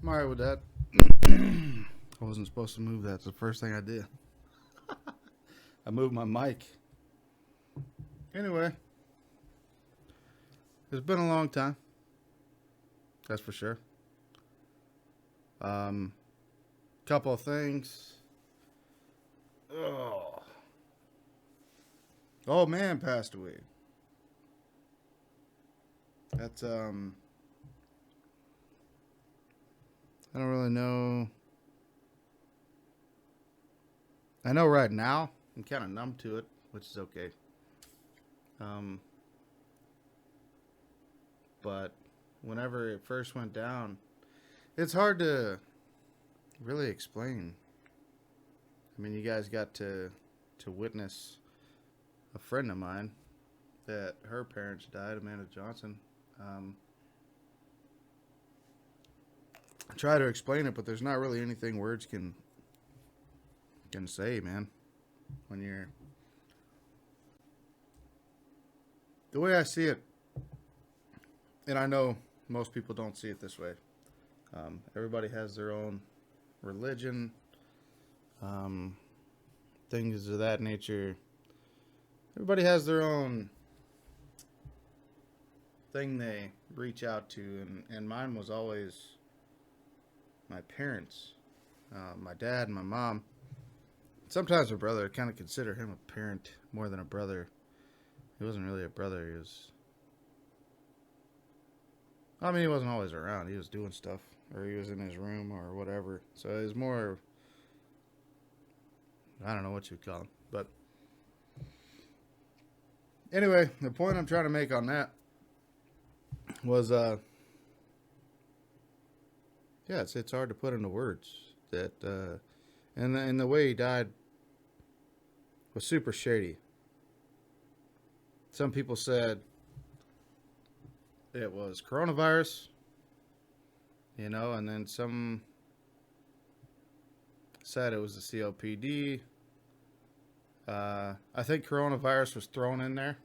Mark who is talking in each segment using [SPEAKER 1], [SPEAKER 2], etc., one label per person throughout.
[SPEAKER 1] I'm alright with that. I wasn't supposed to move that. It's the first thing I did. I moved my mic. Anyway, it's been a long time. That's for sure. Couple of things. Oh, old man passed away. That's I don't really know. I know right now I'm kind of numb to it, which is okay. But whenever it first went down, it's hard to really explain. I mean, you guys got to witness a friend of mine that her parents died, Amanda Johnson. I try to explain it, but there's not really anything words can say, man. When you're the way I see it, and I know most people don't see it this way. Everybody has their own religion, things of that nature. Everybody has their own thing they reach out to, and mine was always my parents, my dad and my mom. Sometimes my brother. I kind of consider him a parent more than a brother. He wasn't really a brother. He wasn't always around. He was doing stuff, or he was in his room, or whatever. So it was more, I don't know what you'd call him. But anyway, the point I'm trying to make on that was, it's hard to put into words that, and the way he died was super shady. Some people said it was coronavirus, and then some said it was the COPD. I think coronavirus was thrown in there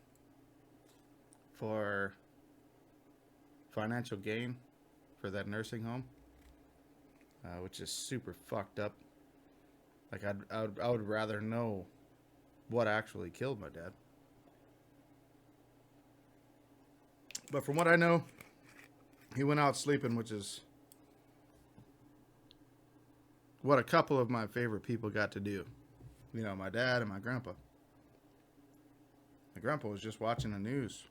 [SPEAKER 1] for financial gain for that nursing home, which is super fucked up. Like, I would rather know what actually killed my dad. But from what I know, he went out sleeping, which is what a couple of my favorite people got to do. My dad and my grandpa. My grandpa was just watching the news.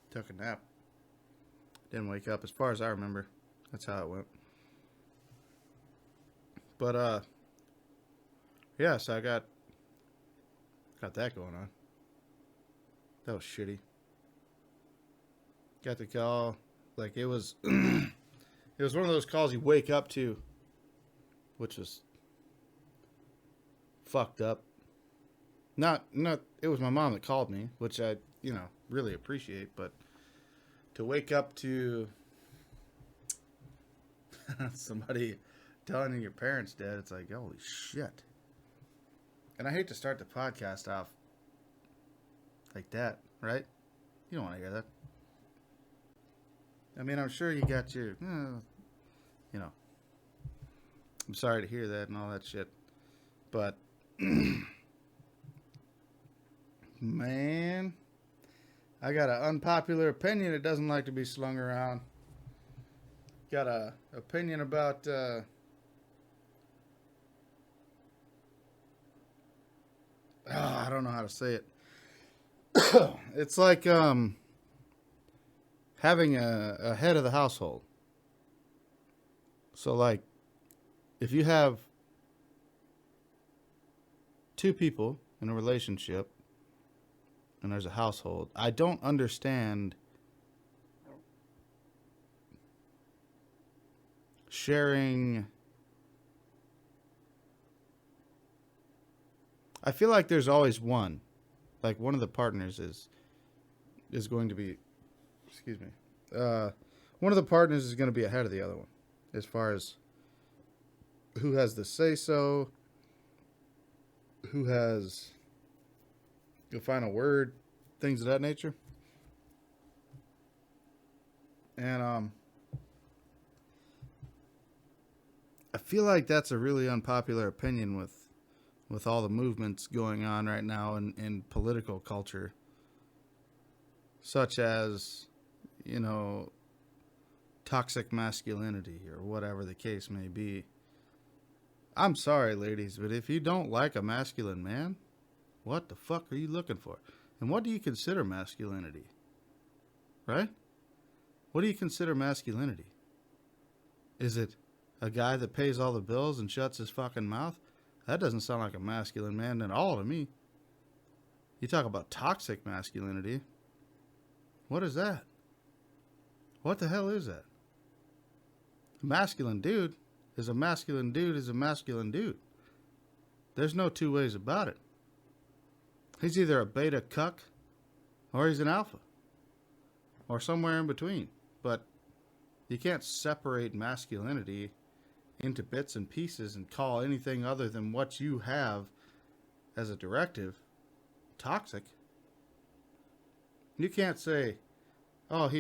[SPEAKER 1] Took a nap. Didn't wake up, as far as I remember. That's how it went. But, so I got that going on. That was shitty. Got the call. Like, it was it was one of those calls you wake up to, which was fucked up. Not it was my mom that called me, which I, really appreciate, but to wake up to somebody telling you your parents dead, it's like, holy shit. And I hate to start the podcast off like that, right? You don't want to hear that. I mean, I'm sure you got your, I'm sorry to hear that and all that shit. But, man, I got an unpopular opinion that doesn't like to be slung around. Got a opinion about, I don't know how to say it. It's like, having a head of the household. So, like, if you have two people in a relationship and there's a household, I don't understand sharing. I feel like there's always one. Like, one of the partners is going to be, excuse me, one of the partners is going to be ahead of the other one as far as who has the say-so, who has the final word, things of that nature. And I feel like that's a really unpopular opinion with all the movements going on right now in political culture, such as, you know, toxic masculinity or whatever the case may be. I'm sorry, ladies, but if you don't like a masculine man, what the fuck are you looking for? And what do you consider masculinity? Right? What do you consider masculinity? Is it a guy that pays all the bills and shuts his fucking mouth? That doesn't sound like a masculine man at all to me. You talk about toxic masculinity. What is that? What the hell is that? A masculine dude is a masculine dude is a masculine dude. There's no two ways about it. He's either a beta cuck or he's an alpha or somewhere in between. But you can't separate masculinity into bits and pieces and call anything other than what you have as a directive toxic. You can't say, oh,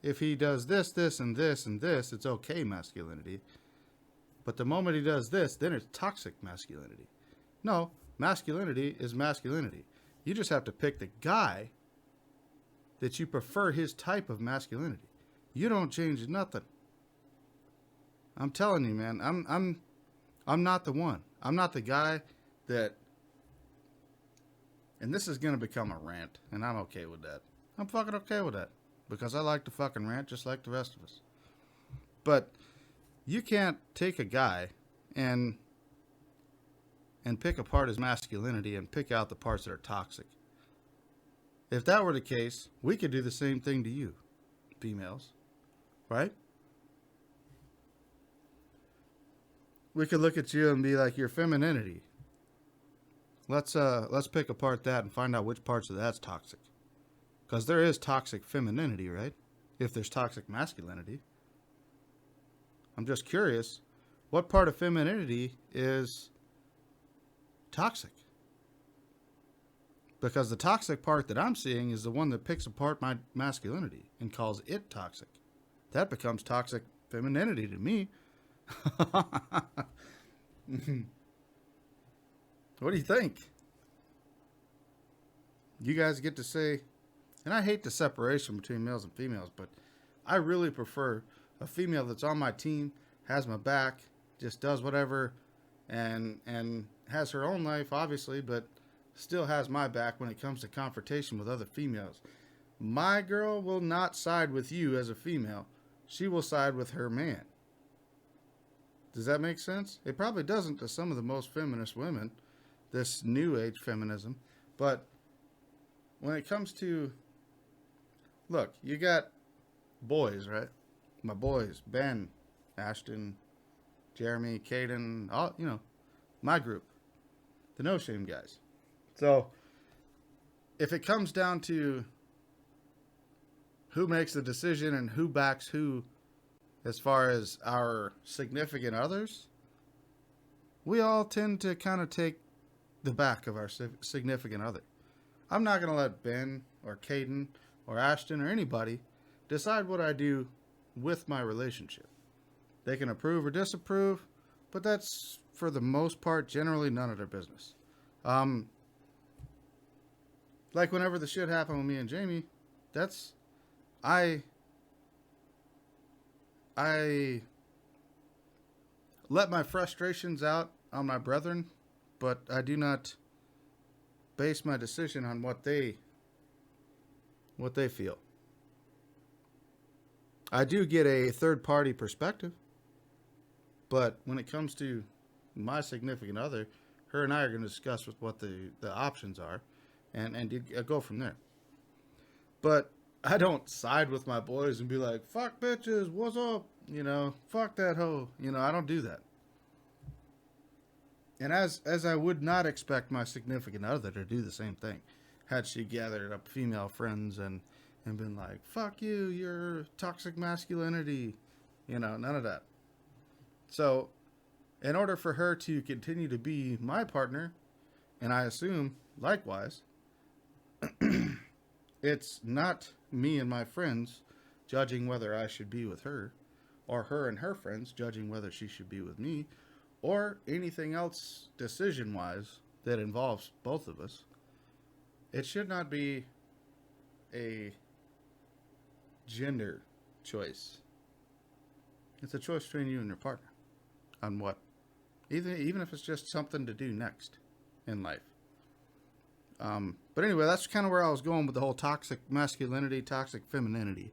[SPEAKER 1] if he does this, this, and this, and this, it's okay masculinity. But the moment he does this, then it's toxic masculinity. No, masculinity is masculinity. You just have to pick the guy that you prefer his type of masculinity. You don't change nothing. I'm telling you, man, I'm not the one. I'm not the guy that, and this is going to become a rant, and I'm okay with that. I'm fucking okay with that because I like to fucking rant just like the rest of us. But you can't take a guy and pick apart his masculinity and pick out the parts that are toxic. If that were the case, we could do the same thing to you, females, right? We could look at you and be like, your femininity. Let's pick apart that and find out which parts of that's toxic. Because there is toxic femininity, right? If there's toxic masculinity. I'm just curious, what part of femininity is toxic? Because the toxic part that I'm seeing is the one that picks apart my masculinity and calls it toxic. That becomes toxic femininity to me. What do you think? You guys get to say, and I hate the separation between males and females, but I really prefer a female that's on my team, has my back, just does whatever, and has her own life, obviously, but still has my back when it comes to confrontation with other females. My girl will not side with you as a female. She will side with her man. Does that make sense? It probably doesn't to some of the most feminist women, this new age feminism. But when it comes to, look, you got boys, right? My boys, Ben, Ashton, Jeremy, Caden, all, my group, the No Shame guys. So if it comes down to who makes the decision and who backs who as far as our significant others, we all tend to kind of take the back of our significant other. I'm not going to let Ben or Caden or Ashton or anybody decide what I do with my relationship. They can approve or disapprove, but that's, for the most part, generally none of their business. Like whenever the shit happened with me and Jamie, I let my frustrations out on my brethren, but I do not base my decision on what they feel. I do get a third-party perspective, but when it comes to my significant other, her and I are going to discuss what the options are and go from there. But I don't side with my boys and be like, fuck bitches, what's up? Fuck that hoe. I don't do that. And as I would not expect my significant other to do the same thing, had she gathered up female friends and been like, fuck you, you're toxic masculinity, none of that. So in order for her to continue to be my partner, and I assume likewise, it's not me and my friends judging whether I should be with her or her and her friends judging whether she should be with me, or anything else decision wise that involves both of us. It should not be a gender choice. It's a choice between you and your partner on what, even if it's just something to do next in life. But anyway, that's kind of where I was going with the whole toxic masculinity, toxic femininity.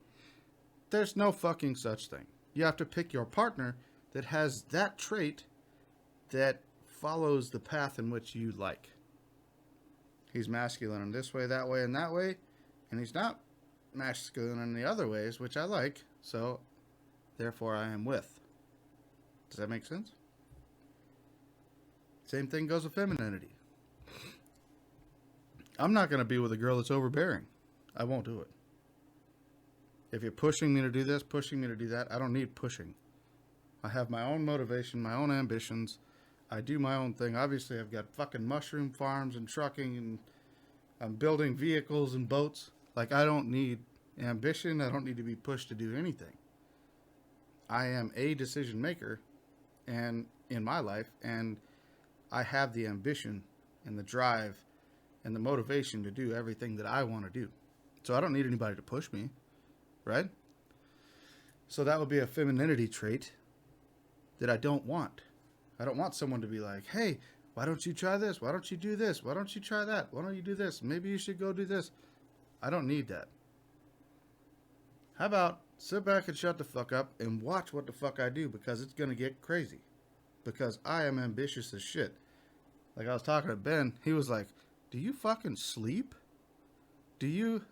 [SPEAKER 1] There's no fucking such thing. You have to pick your partner that has that trait that follows the path in which you like. He's masculine in this way, that way, and that way, and he's not masculine in the other ways, which I like, so therefore I am with. Does that make sense? Same thing goes with femininity. I'm not going to be with a girl that's overbearing. I won't do it. If you're pushing me to do this, pushing me to do that, I don't need pushing. I have my own motivation, my own ambitions. I do my own thing. Obviously, I've got fucking mushroom farms and trucking, and I'm building vehicles and boats. Like, I don't need ambition. I don't need to be pushed to do anything. I am a decision maker and in my life, and I have the ambition and the drive and the motivation to do everything that I want to do. So I don't need anybody to push me, right? So that would be a femininity trait that I don't want. I don't want someone to be like, hey, why don't you try this? Why don't you do this? Why don't you try that? Why don't you do this? Maybe you should go do this. I don't need that. How about sit back and shut the fuck up and watch what the fuck I do, because it's going to get crazy. Because I am ambitious as shit. Like I was talking to Ben, he was like, do you fucking sleep? Do you...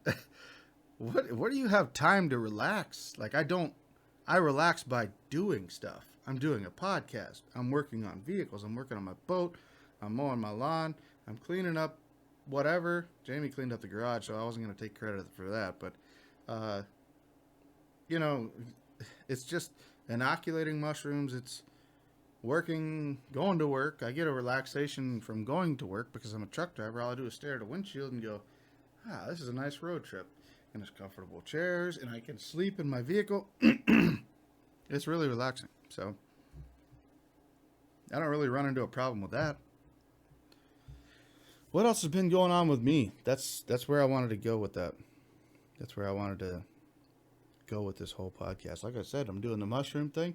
[SPEAKER 1] What do you have time to relax? Like, I relax by doing stuff. I'm doing a podcast. I'm working on vehicles. I'm working on my boat. I'm mowing my lawn. I'm cleaning up whatever. Jamie cleaned up the garage, so I wasn't going to take credit for that. But, you know, it's just inoculating mushrooms. It's working, going to work. I get a relaxation from going to work because I'm a truck driver. All I do is stare at a windshield and go, this is a nice road trip. And there's comfortable chairs, and I can sleep in my vehicle. It's really relaxing. So I don't really run into a problem with that. What else has been going on with me? That's where I wanted to go with that. That's where I wanted to go with this whole podcast. Like I said, I'm doing the mushroom thing.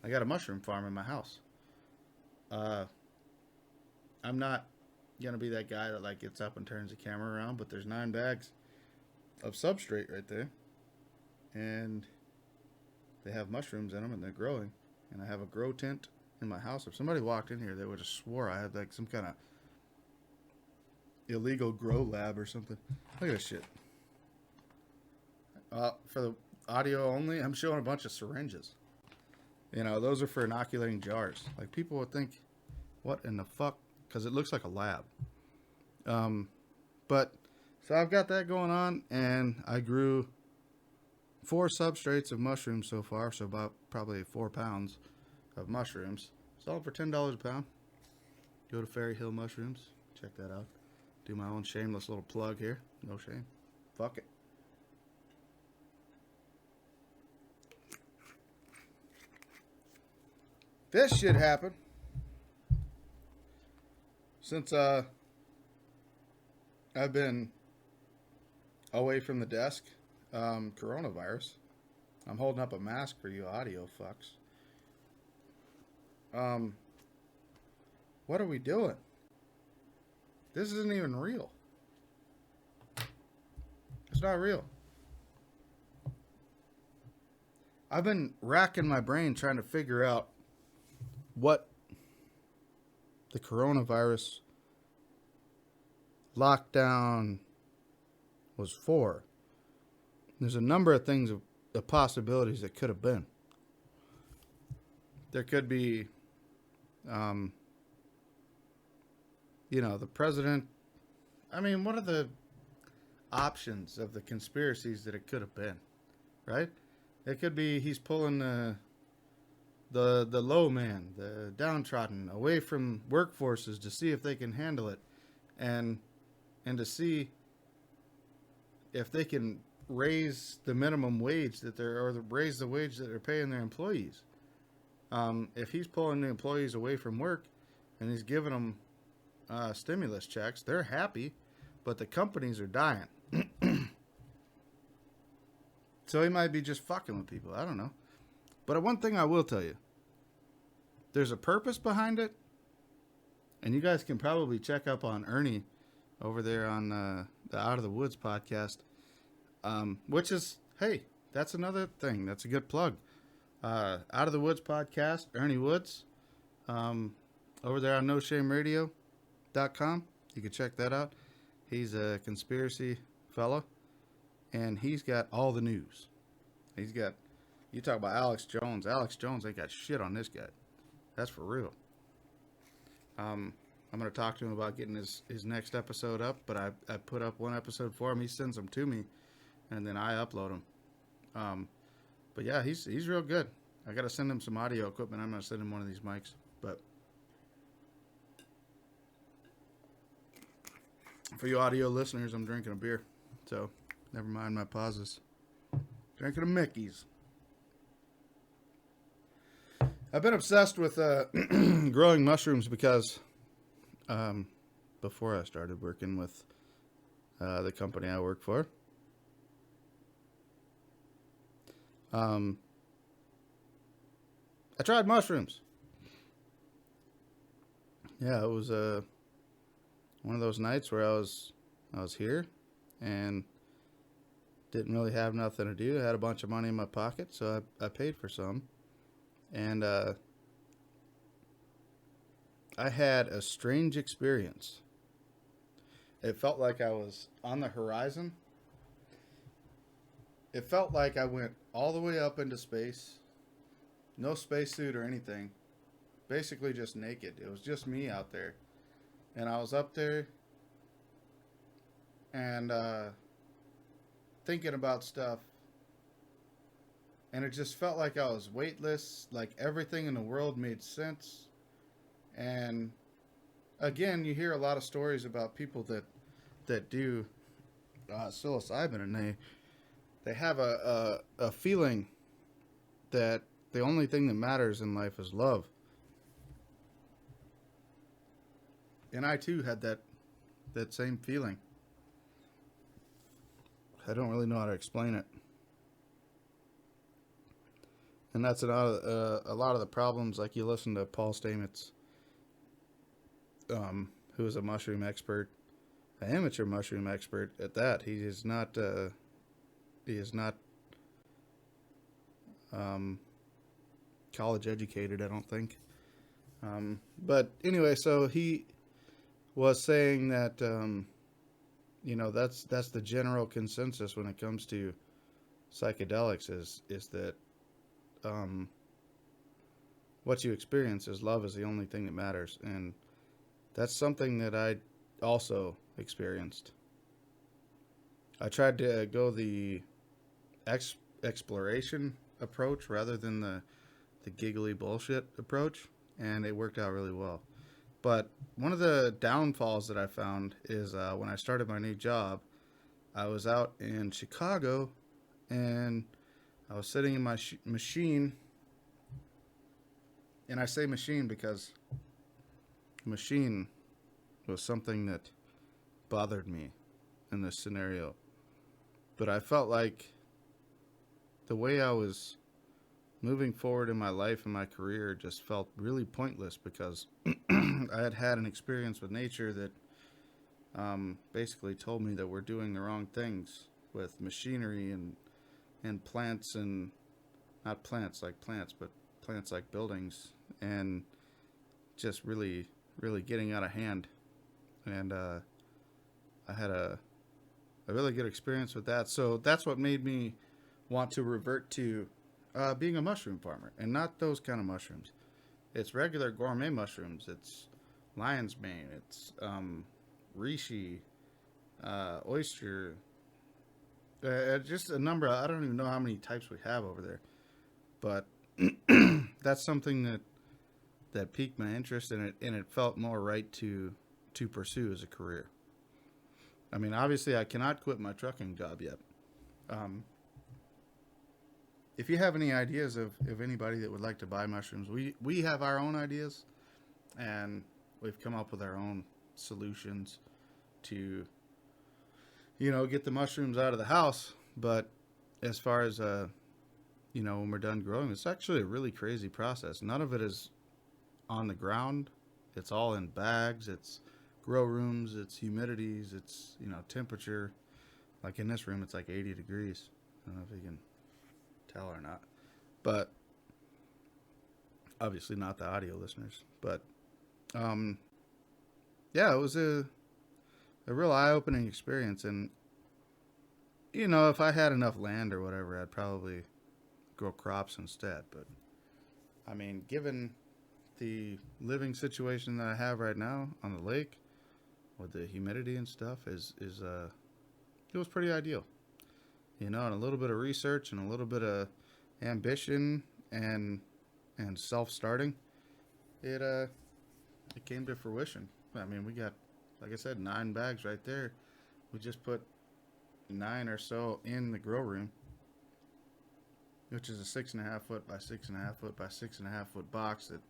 [SPEAKER 1] I got a mushroom farm in my house. I'm not going to be that guy that like gets up and turns the camera around, but there's 9 bags of substrate right there, and they have mushrooms in them, and they're growing. And I have a grow tent in my house. If somebody walked in here, they would have swore I had like some kind of illegal grow lab or something. Look at this shit. For the audio only, I'm showing a bunch of syringes. You know, those are for inoculating jars. Like, people would think, what in the fuck? Because it looks like a lab. But so I've got that going on, and I grew 4 substrates of mushrooms so far, so about probably 4 pounds of mushrooms. Sold for $10 a pound. Go to Fairy Hill Mushrooms. Check that out. Do my own shameless little plug here. No shame. Fuck it. This shit happened since I've been away from the desk. Coronavirus. I'm holding up a mask for you audio fucks. What are we doing? This isn't even real. It's not real. I've been racking my brain trying to figure out what the coronavirus lockdown was for. There's a number of things, the possibilities that could have been. There could be, the president. I mean, what are the options of the conspiracies that it could have been, right? It could be he's pulling the low man, the downtrodden, away from workforces to see if they can handle it, and to see if they can raise the minimum wage raise the wage that they're paying their employees. If he's pulling the employees away from work and he's giving them stimulus checks, they're happy, but the companies are dying. So he might be just fucking with people. I don't know. But one thing I will tell you, there's a purpose behind it. And you guys can probably check up on Ernie over there on the Out of the Woods podcast, which is, hey, that's another thing. That's a good plug. Out of the Woods podcast, Ernie Woods, over there on NoShameRadio.com. You can check that out. He's a conspiracy fellow, and he's got all the news. You talk about Alex Jones. Alex Jones ain't got shit on this guy. That's for real. I'm going to talk to him about getting his next episode up, but I put up one episode for him. He sends them to me, and then I upload them. But yeah, he's real good. I got to send him some audio equipment. I'm going to send him one of these mics. But for you audio listeners, I'm drinking a beer. So never mind my pauses. Drinking a Mickey's. I've been obsessed with growing mushrooms because before I started working with the company I work for, I tried mushrooms. Yeah, it was one of those nights where I was here and didn't really have nothing to do. I had a bunch of money in my pocket, so I paid for some. And I had a strange experience. It felt like I was on the horizon. It felt like I went all the way up into space. No spacesuit or anything. Basically just naked. It was just me out there. And I was up there and thinking about stuff. And it just felt like I was weightless, like everything in the world made sense. And again, you hear a lot of stories about people that do psilocybin, and they have a feeling that the only thing that matters in life is love. And I too had that same feeling. I don't really know how to explain it. And that's a lot of the problems. Like, you listen to Paul Stamets, who is a mushroom expert, an amateur mushroom expert at that. He is not college educated, I don't think. But anyway, so he was saying that that's the general consensus when it comes to psychedelics is that what you experience is love is the only thing that matters. And that's something that I also experienced. I tried to go the exploration approach rather than the giggly bullshit approach, and it worked out really well. But one of the downfalls that I found is when I started my new job, I was out in Chicago, and I was sitting in my machine, and I say machine because machine was something that bothered me in this scenario. But I felt like the way I was moving forward in my life and my career just felt really pointless because I had an experience with nature that basically told me that we're doing the wrong things with machinery and plants, and not plants like plants, but plants like buildings, and just really, really getting out of hand. And I had a really good experience with that. So that's what made me want to revert to being a mushroom farmer, and not those kind of mushrooms. It's regular gourmet mushrooms. It's lion's mane. It's reishi, oyster. Just a number. I don't even know how many types we have over there, but that's something that piqued my interest in it, and it felt more right to pursue as a career. I mean, obviously, I cannot quit my trucking job yet. Um, if you have any ideas of anybody that would like to buy mushrooms, we have our own ideas, and we've come up with our own solutions to get the mushrooms out of the house. But as far as when we're done growing, it's actually a really crazy process. None of it is on the ground. It's all in bags. It's grow rooms. It's humidities. It's temperature. Like in this room, it's like 80 degrees. I don't know if you can tell or not, but obviously not the audio listeners. But yeah, it was a real eye-opening experience. And if I had enough land or whatever, I'd probably grow crops instead. But I mean, given the living situation that I have right now on the lake with the humidity and stuff, it was pretty ideal. And a little bit of research and a little bit of ambition and self-starting, it came to fruition. I mean, we got, like I said, 9 bags right there. We just put 9 or so in the grow room, which is a 6.5 foot by 6.5 foot by 6.5 foot box that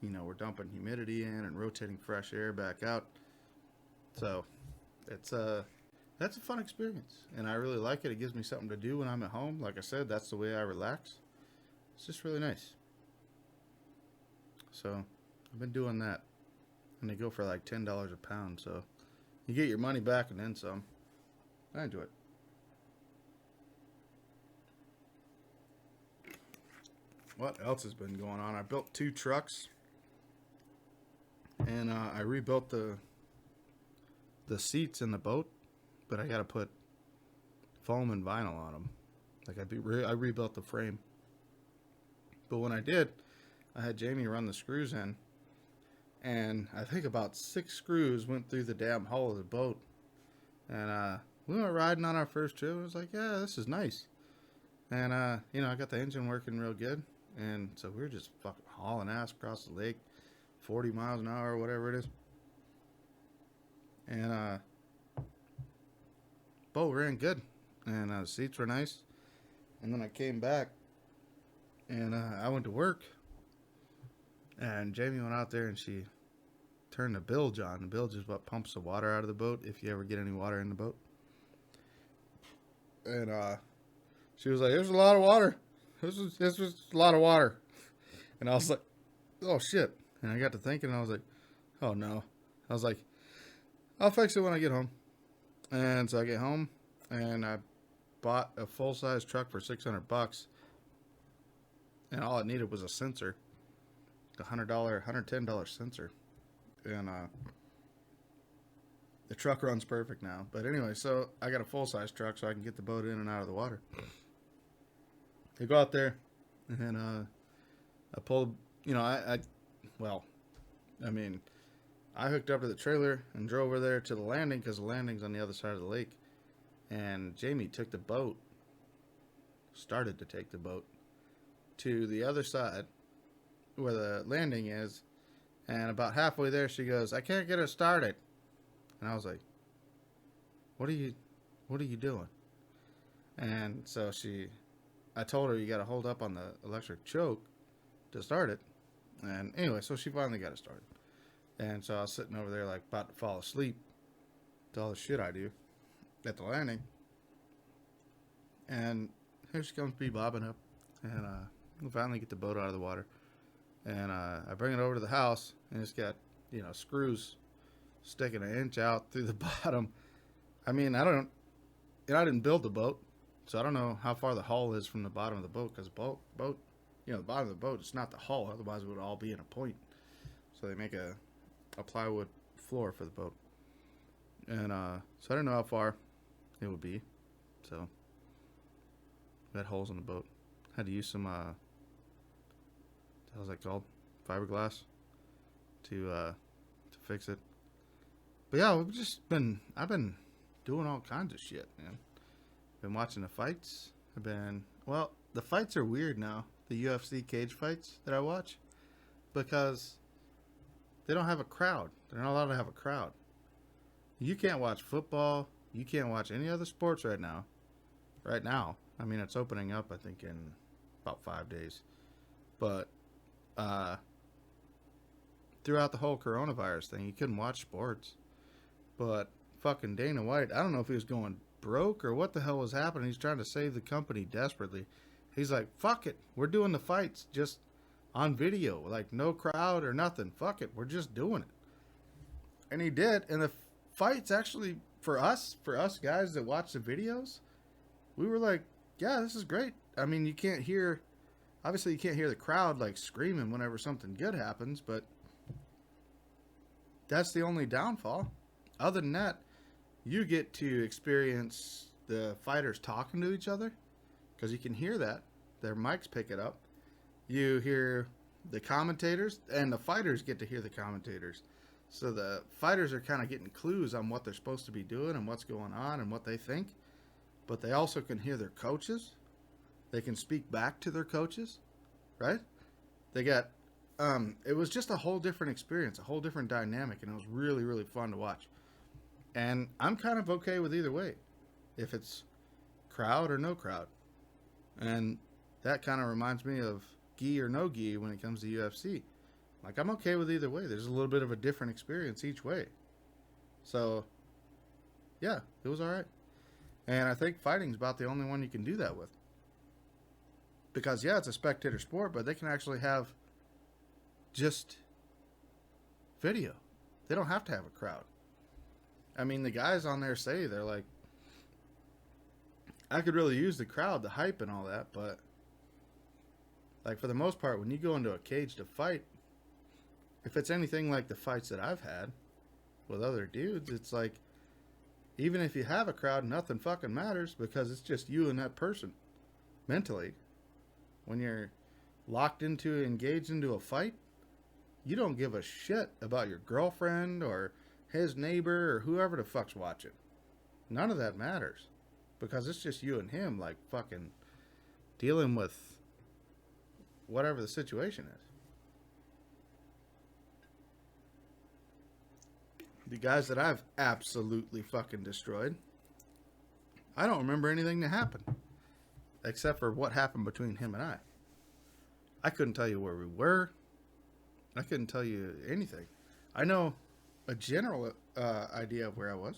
[SPEAKER 1] we're dumping humidity in and rotating fresh air back out. So that's a fun experience, and I really like it. It gives me something to do when I'm at home. Like I said, that's the way I relax. It's just really nice. So I've been doing that, and they go for like $10 a pound. So you get your money back and then some. I enjoy it. What else has been going on? I built 2 trucks, and I rebuilt the seats in the boat, but I got to put foam and vinyl on them. Like I rebuilt the frame. But when I did, I had Jamie run the screws in, and I think about 6 screws went through the damn hull of the boat. And we went riding on our first trip. I was like, yeah, this is nice. And I got the engine working real good, and so we were just fucking hauling ass across the lake, 40 miles an hour or whatever it is. And boat ran good, and the seats were nice. And then I came back, and I went to work, and Jamie went out there and she turned the bilge on. The bilge is what pumps the water out of the boat if you ever get any water in the boat. And she was like, "There's a lot of water. This was a lot of water." And I was like, "Oh shit!" And I got to thinking, and I was like, "Oh no!" I was like, "I'll fix it when I get home." And so I get home, and I bought a full-size truck for $600, and all it needed was a sensor, a $110 sensor, and the truck runs perfect now. But anyway, so I got a full-size truck so I can get the boat in and out of the water. I go out there, and I pulled, I hooked up to the trailer and drove over there to the landing, because the landing's on the other side of the lake. And Jamie started to take the boat to the other side where the landing is. And about halfway there, she goes, "I can't get it started." And I was like, what are you doing? And so I told her, you got to hold up on the electric choke to start it. And anyway, so she finally got it started. And so I was sitting over there like about to fall asleep to all the shit I do at the landing. And here she comes bobbing up. And we finally get the boat out of the water. And I bring it over to the house, and it's got, screws sticking 1 inch out through the bottom. I mean, I didn't build the boat, so I don't know how far the hull is from the bottom of the boat, because the bottom of the boat, it's not the hull, otherwise it would all be in a point. So they make a plywood floor for the boat. And so I didn't know how far it would be. So we had holes in the boat. Had to use some how's that called? Fiberglass to fix it. But yeah, I've been doing all kinds of shit, man. Been watching the fights. The fights are weird now. The UFC cage fights that I watch, because they don't have a crowd. They're not allowed to have a crowd. You can't watch football. You can't watch any other sports right now right now. I mean, it's opening up, I think, in about 5 days. But uh, throughout the whole coronavirus thing, you couldn't watch sports. But fucking Dana White, I don't know if he was going broke or what the hell was happening. He's trying to save the company desperately. He's like, fuck it. We're doing the fights just on video. Like, no crowd or nothing. Fuck it. We're just doing it. And he did. And the fights actually, for us guys that watch the videos, we were like, yeah, this is great. I mean, you can't hear, obviously, you can't hear the crowd like screaming whenever something good happens, but that's the only downfall. Other than that, you get to experience the fighters talking to each other because you can hear that. Their mics pick it up. You hear the commentators, and the fighters get to hear the commentators. So the fighters are kind of getting clues on what they're supposed to be doing and what's going on and what they think. But they also can hear their coaches. They can speak back to their coaches, right? They got, it was just a whole different experience, a whole different dynamic, and it was really, really fun to watch. And I'm kind of okay with either way, if it's crowd or no crowd. And that kind of reminds me of gi or no gi when it comes to UFC. Like, I'm okay with either way. There's a little bit of a different experience each way. So, yeah, it was all right. And I think fighting's about the only one you can do that with. Because, yeah, it's a spectator sport, but they can actually have just video. They don't have to have a crowd. I mean, the guys on there say, they're like, I could really use the crowd, the hype and all that, but like for the most part, when you go into a cage to fight, if it's anything like the fights that I've had with other dudes, it's like, even if you have a crowd, nothing fucking matters because it's just you and that person mentally. When you're locked into, engaged into a fight, you don't give a shit about your girlfriend or his neighbor or whoever the fuck's watching. None of that matters because it's just you and him, like fucking dealing with whatever the situation is. The guys that I've absolutely fucking destroyed, I don't remember anything that happened except for what happened between him and I. I couldn't tell you where we were. I couldn't tell you anything. I know a general idea of where I was.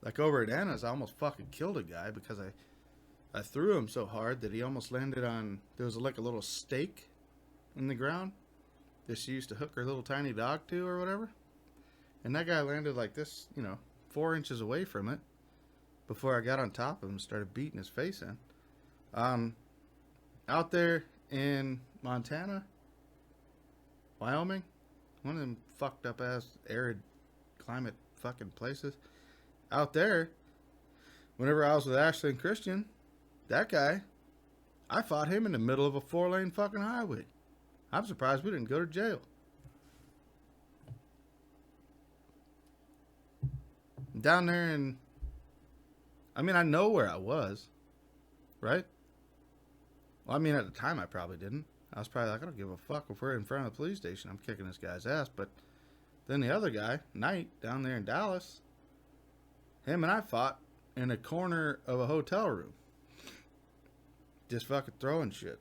[SPEAKER 1] Like over at Anna's, I almost fucking killed a guy because I threw him so hard that he almost landed on, there was like a little stake in the ground that she used to hook her little tiny dog to or whatever. And that guy landed like this, 4 inches away from it before I got on top of him and started beating his face in. Out there in Montana, Wyoming, one of them fucked up ass arid climate fucking places. Out there, whenever I was with Ashley and Christian, that guy, I fought him in the middle of a 4-lane fucking highway. I'm surprised we didn't go to jail. Down there and I mean, I know where I was, right? Well, I mean, at the time I probably didn't. I was probably like, I don't give a fuck if we're in front of the police station. I'm kicking this guy's ass. But then the other guy, Knight, down there in Dallas, him and I fought in a corner of a hotel room. Just fucking throwing shit,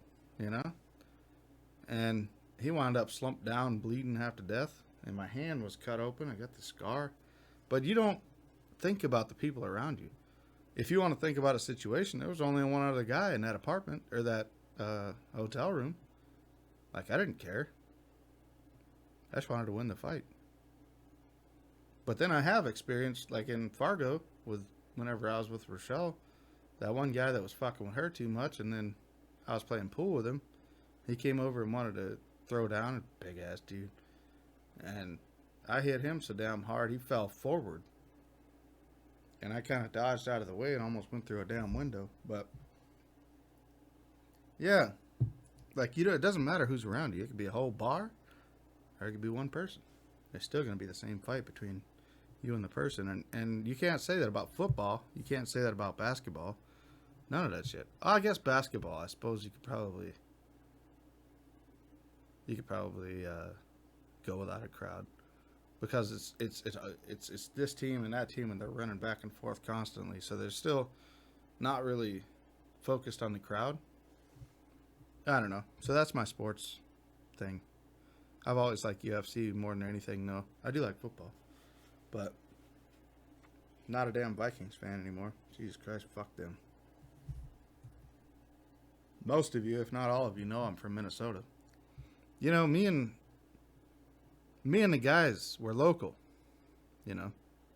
[SPEAKER 1] And he wound up slumped down, bleeding half to death. And my hand was cut open. I got the scar. But you don't think about the people around you. If you want to think about a situation, there was only one other guy in that apartment or that hotel room. Like, I didn't care. I just wanted to win the fight. But then I have experienced, like in Fargo, whenever I was with Rochelle, that one guy that was fucking with her too much, and then I was playing pool with him. He came over and wanted to throw down, a big ass dude. And I hit him so damn hard, he fell forward. And I kind of dodged out of the way and almost went through a damn window. But, yeah. Like, it doesn't matter who's around you. It could be a whole bar, or it could be one person. It's still going to be the same fight between you and the person. And you can't say that about football. You can't say that about basketball. None of that shit. Oh, I guess basketball, I suppose you could probably go without a crowd. Because it's this team and that team, and they're running back and forth constantly. So there's still not really focused on the crowd. I don't know. So that's my sports thing. I've always liked UFC more than anything, though. I do like football, but not a damn Vikings fan anymore. Jesus Christ, fuck them. Most of you, if not all of you, know I'm from Minnesota. You know, me and the guys, we're local. You know,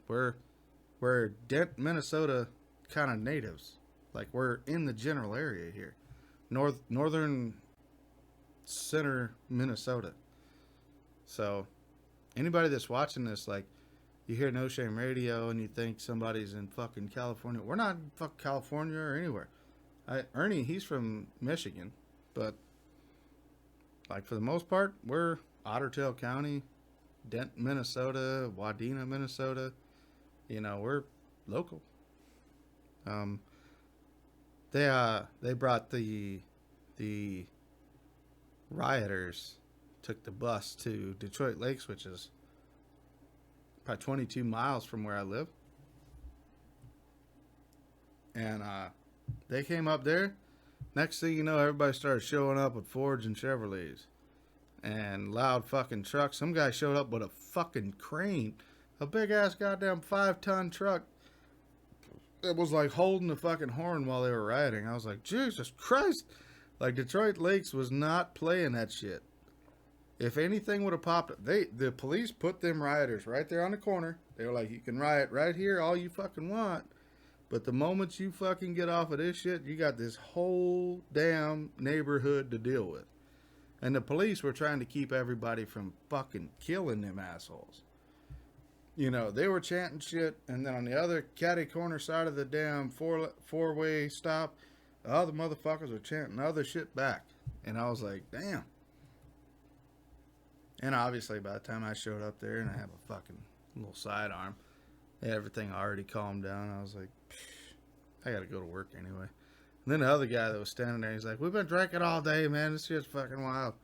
[SPEAKER 1] we're Dent, Minnesota kind of natives. Like we're in the general area here, northern center Minnesota. So anybody that's watching this, like you hear No Shame Radio and you think somebody's in fucking California. We're not in fucking California or anywhere. Ernie, he's from Michigan, but like for the most part, we're Otter Tail County, Dent, Minnesota, Wadena, Minnesota. You know, we're local. Um, they brought the rioters took the bus to Detroit Lakes, which is probably 22 miles from where I live, and they came up there. Next thing you know, everybody started showing up with Fords and Chevrolets and loud fucking trucks. Some guy showed up with a fucking crane, a big ass goddamn 5-ton truck. It was like holding the fucking horn while they were riding. I was like, Jesus Christ. Like, Detroit Lakes was not playing that shit. If anything would have popped up, the police put them rioters right there on the corner. They were like, you can riot right here all you fucking want. But the moment you fucking get off of this shit, you got this whole damn neighborhood to deal with. And the police were trying to keep everybody from fucking killing them assholes. You know, they were chanting shit, and then on the other catty corner side of the damn four-way stop, the other motherfuckers were chanting other shit back. And I was like, damn. And obviously, by the time I showed up there and I have a fucking little sidearm, everything already calmed down. I was like, I gotta go to work anyway. And then the other guy that was standing there, he's like, we've been drinking all day, man. This shit's fucking wild.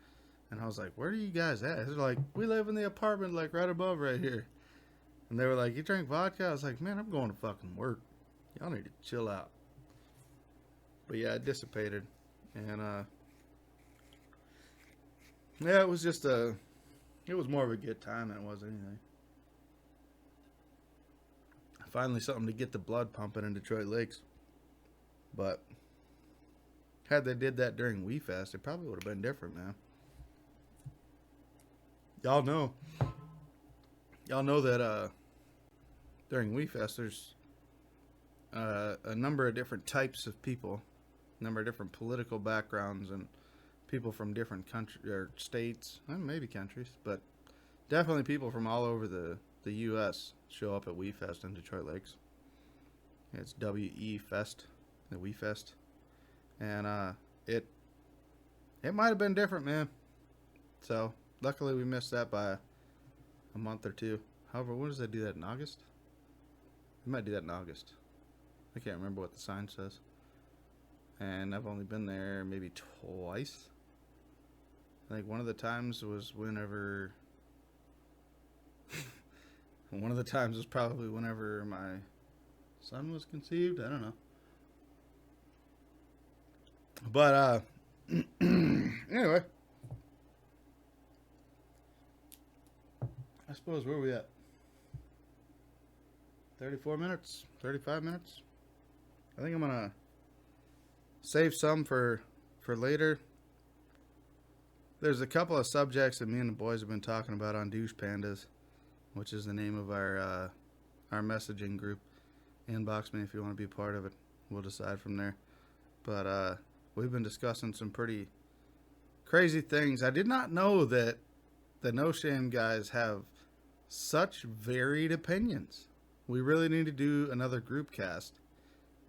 [SPEAKER 1] And I was like, where are you guys at? They're like, we live in the apartment, like, right above right here. And they were like, you drink vodka? I was like, man, I'm going to fucking work. Y'all need to chill out. But yeah, it dissipated. And, yeah, it was just it was more of a good time than it was anything. Finally something to get the blood pumping in Detroit Lakes. But had they did that during WeFest, it probably would have been different, man. Y'all know that during WeFest there's a number of different types of people, a number of different political backgrounds, and people from different countries or states, and maybe countries, but definitely people from all over the U.S. show up at WeFest in Detroit Lakes. It's W-E Fest, the WeFest. And it might have been different, man. So, luckily we missed that by a month or two. However, when does they do that, in August? They might do that in August. I can't remember what the sign says. And I've only been there maybe twice. I think one of the times was whenever... one of the times was probably whenever my son was conceived. I don't know. But, anyway. I suppose, where are we at? 34 minutes? 35 minutes? I think I'm going to save some for later. There's a couple of subjects that me and the boys have been talking about on Douche Pandas, which is the name of our messaging group. Inbox me if you want to be part of it. We'll decide from there. But we've been discussing some pretty crazy things. I did not know that the No Shame guys have such varied opinions. We really need to do another group cast,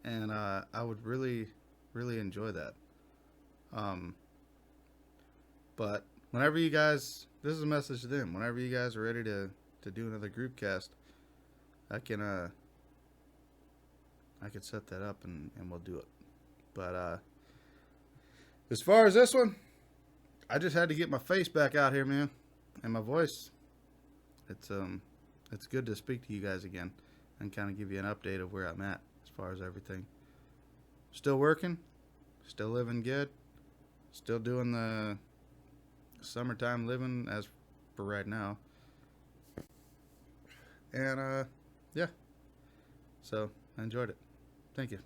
[SPEAKER 1] and I would really, really enjoy that. But whenever you guys, this is a message to them. Whenever you guys are ready to do another group cast, I could set that up and we'll do it. But as far as this one, I just had to get my face back out here, man, and my voice. It's good to speak to you guys again and kind of give you an update of where I'm at as far as everything. Still working, still living good, still doing the summertime living as for right now. And yeah, so I enjoyed it. Thank you.